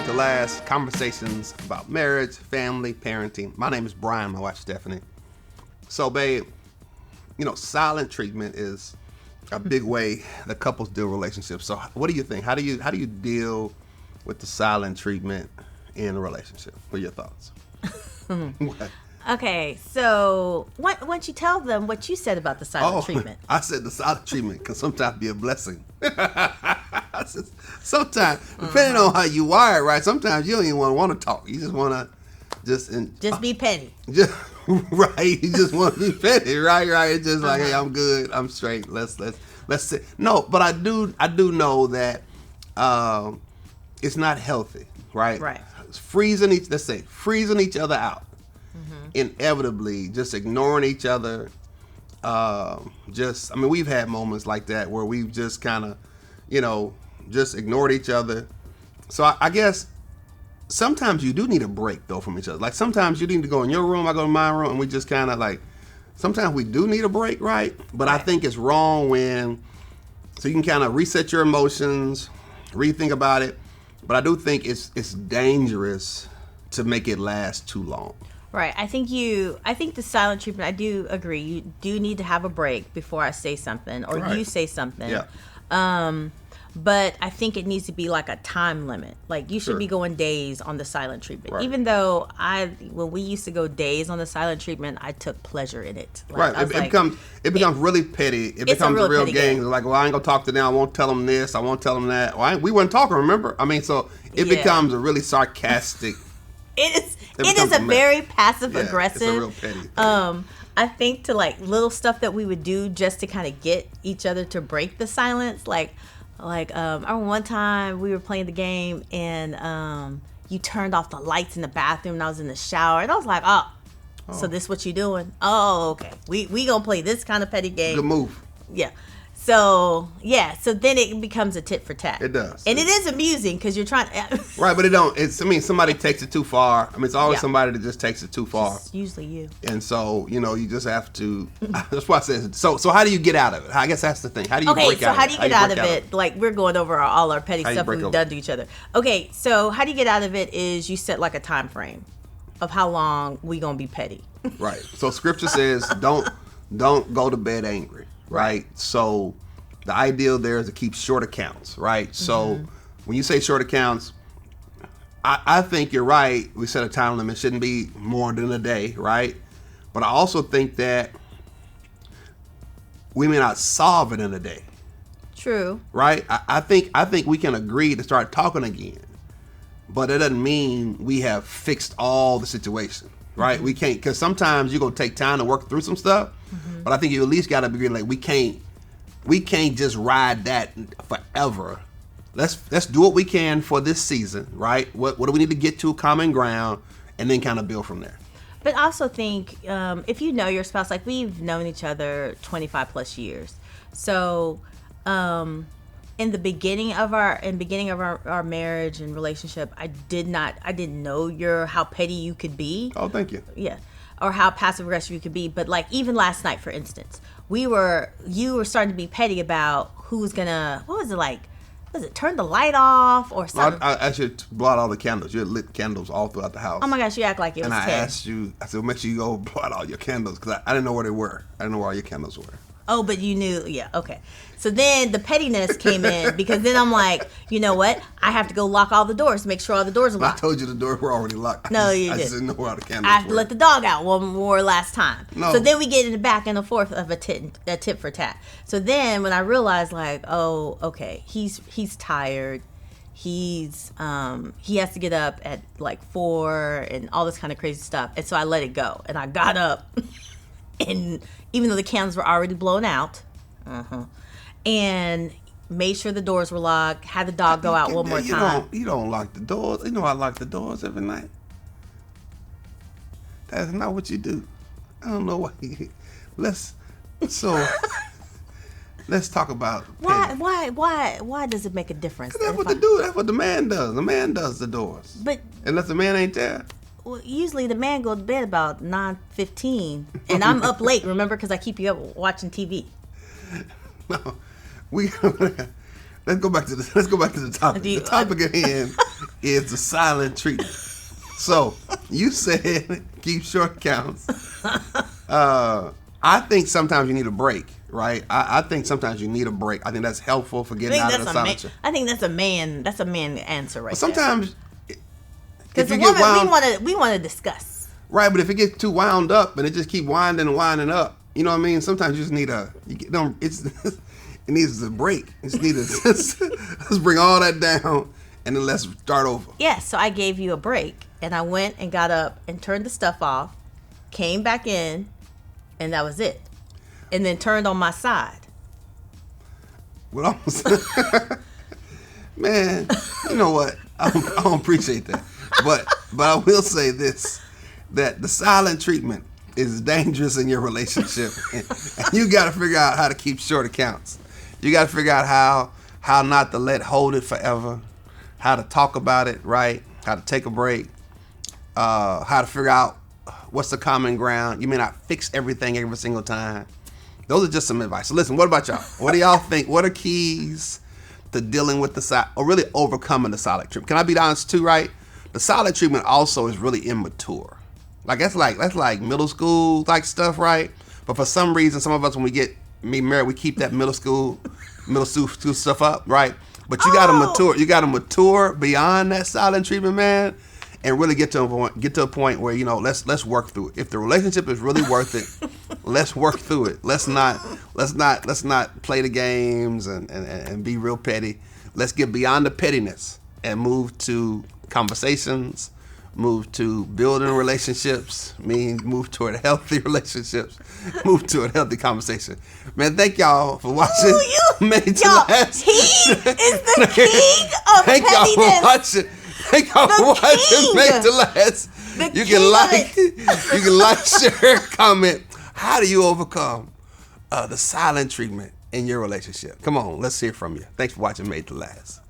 Made to Last, conversations about marriage, family, parenting. My name is Brian, my wife's Deafening. So, babe, silent treatment is a big way that couples deal with relationships. So, what do you think? How do you deal with the silent treatment in a relationship? What are your thoughts? Okay, so why don't you tell them what you said about the silent treatment? I said the silent treatment can sometimes be a blessing. Sometimes, depending on how you wire, right? Sometimes you don't even want to talk. You just want to just be petty. Right. You just want to be petty, right? It's just like, hey, I'm good, I'm straight. Let's sit. No, but I do know that it's not healthy, right? Right. Freezing each other out. Inevitably, just ignoring each other. We've had moments like that where we've just kind of, just ignored each other. So I guess sometimes you do need a break though from each other. Like sometimes you need to go in your room, I go to my room, and we just kind of like, sometimes we do need a break, right? But I think it's wrong so you can kind of reset your emotions, rethink about it. But I do think it's dangerous to make it last too long. Right. I think the silent treatment, I do agree. You do need to have a break before I say something or you say something. Yeah. But I think it needs to be like a time limit. Like you should be going days on the silent treatment. Right. Even though when we used to go days on the silent treatment, I took pleasure in it. Like, right. It becomes really petty. It becomes a real game. Like, well, I ain't gonna talk to them. I won't tell them this. I won't tell them that. Well, we weren't talking. Remember? So it becomes a really sarcastic. It is a very passive aggressive. It's a real petty thing. I think to like little stuff that we would do just to kind of get each other to break the silence. I remember one time we were playing the game and you turned off the lights in the bathroom and I was in the shower and I was like, so this what you doing? Oh, okay. We gonna play this kind of petty game. Good move. Yeah. So then it becomes a tit for tat. It does. And it is amusing because you're trying to... Right, but somebody takes it too far. It's always somebody that just takes it too far. It's usually you. And so, you just have to... That's why I said... So how do you get out of it? I guess that's the thing. How do you break out of it? Okay, so how do you get out of it? Like, we're going over all our petty stuff we've done to each other. Okay, so how do you get out of it is you set like a time frame of how long we going to be petty. Right. So scripture says don't go to bed angry. Right. So the ideal there is to keep short accounts, right? So when you say short accounts, I think you're right. We set a time limit. It shouldn't be more than a day, right? But I also think that we may not solve it in a day. True. Right? I think we can agree to start talking again. But it doesn't mean we have fixed all the situation, right? We can't, because sometimes you're going to take time to work through some stuff. But I think you at least got to be like, we can't just ride that forever. Let's do what we can for this season, right? What do we need to get to a common ground and then kind of build from there. But I also think if you know your spouse, like we've known each other 25 plus years. So in the beginning of our marriage and relationship, I didn't know how petty you could be. Oh, thank you. Yeah. Or how passive aggressive you could be. But like even last night, for instance, you were starting to be petty about who's gonna, turn the light off or something? I asked you to blow out all the candles. You had lit candles all throughout the house. Oh my gosh, you act like it was 10. And I asked you, I said, make sure you go blow out all your candles because I didn't know where they were. I didn't know where all your candles were. Oh, but you knew, yeah, okay. So then the pettiness came in because then I'm like, you know what? I have to go lock all the doors, make sure all the doors are locked. I told you the doors were already locked. No, you didn't. I just didn't know where all the candles I have to let the dog out one more last time. No. So then we get in the back and the forth of a tit for tat. So then when I realized like, oh, okay, he's tired. He has to get up at like 4 and all this kind of crazy stuff. And so I let it go. And I got up and even though the candles were already blown out, and made sure the doors were locked, had the dog go out one more time. You don't lock the doors. You know I lock the doors every night. That's not what you do. I don't know why. Let's talk about why does it make a difference? That's what they do. That's what the man does. The man does the doors. But unless the man ain't there. Well, usually the man goes to bed about 9:15, and I'm up late. Remember, because I keep you up watching TV. No, we let's go back to the topic. The topic at hand is the silent treatment. So you said keep short accounts. I think sometimes you need a break, right? I think sometimes you need a break. I think that's helpful for getting out of the silent treatment. I think that's a man answer right there. Sometimes because the woman we want to discuss. Right, but if it gets too wound up and it just keep winding and winding up, you know what I mean? Sometimes you just need it needs a break. You just need let's bring all that down and then let's start over. Yes, so I gave you a break and I went and got up and turned the stuff off, came back in, and that was it. And then turned on my side. Well, man, you know what? I don't appreciate that. But I will say this, that the silent treatment is dangerous in your relationship. And you got to figure out how to keep short accounts. You got to figure out how not to hold it forever, how to talk about it, right? How to take a break, how to figure out what's the common ground. You may not fix everything every single time. Those are just some advice. So listen, what about y'all? What do y'all think? What are keys to dealing with or really overcoming the silent treatment? Can I be honest too, right? The silent treatment also is really immature. That's like middle school like stuff, right? But for some reason, some of us when we get married, we keep that middle school stuff up, right? But you gotta mature beyond that silent treatment, man, and really get to a point where, you know, let's work through it. If the relationship is really worth it, let's work through it. Let's not play the games and be real petty. Let's get beyond the pettiness and move to conversations, move to building relationships, move toward healthy relationships, move to a healthy conversation. Man, thank y'all for watching. Made to Last. He is the king of thank pettiness. Y'all for watching. Thank y'all for watching Made to Last. You can like, share, comment. How do you overcome the silent treatment in your relationship? Come on, let's hear from you. Thanks for watching Made to Last.